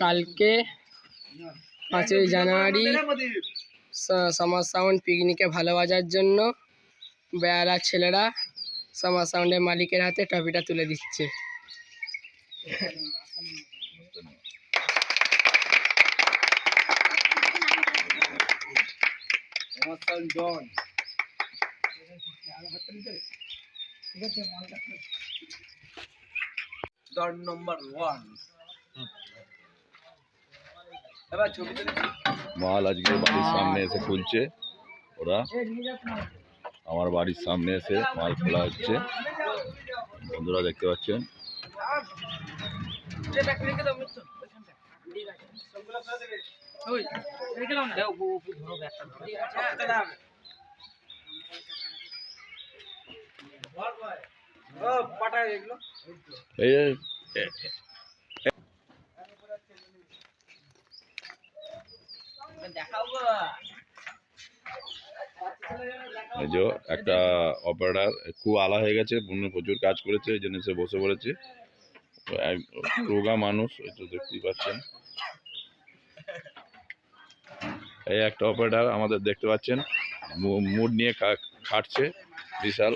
কালকে 5ই জানুয়ারি সমাজ সাউন্ড পিকনিকে ভালোবাসার জন্য বেয়ালার ছেলেরা সমাজ সাউন্ডের মালিকের হাতে ট্রফিটা তুলে দিচ্ছে। মাল আজকে বাড়ির সামনে এসে খুলছে ওরা, আমার বাড়ির সামনে এসে মাল খোলা হচ্ছে, বন্ধুরা দেখতে পাচ্ছেন। এই যে একটা অপারেটর খুব আলা হয়ে গেছে, প্রচুর কাজ করেছে, এই জন্য সে বসে পড়েছে। রোগা মানুষ, এই তো দেখতেই পাচ্ছেন। এই একটা অপারেটর আমাদের দেখতে পাচ্ছেন মুড নিয়ে খাটছে বিশাল।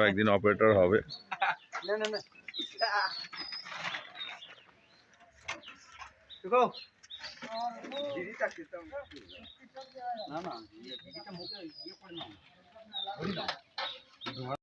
একদিন অপারেটর হবে। না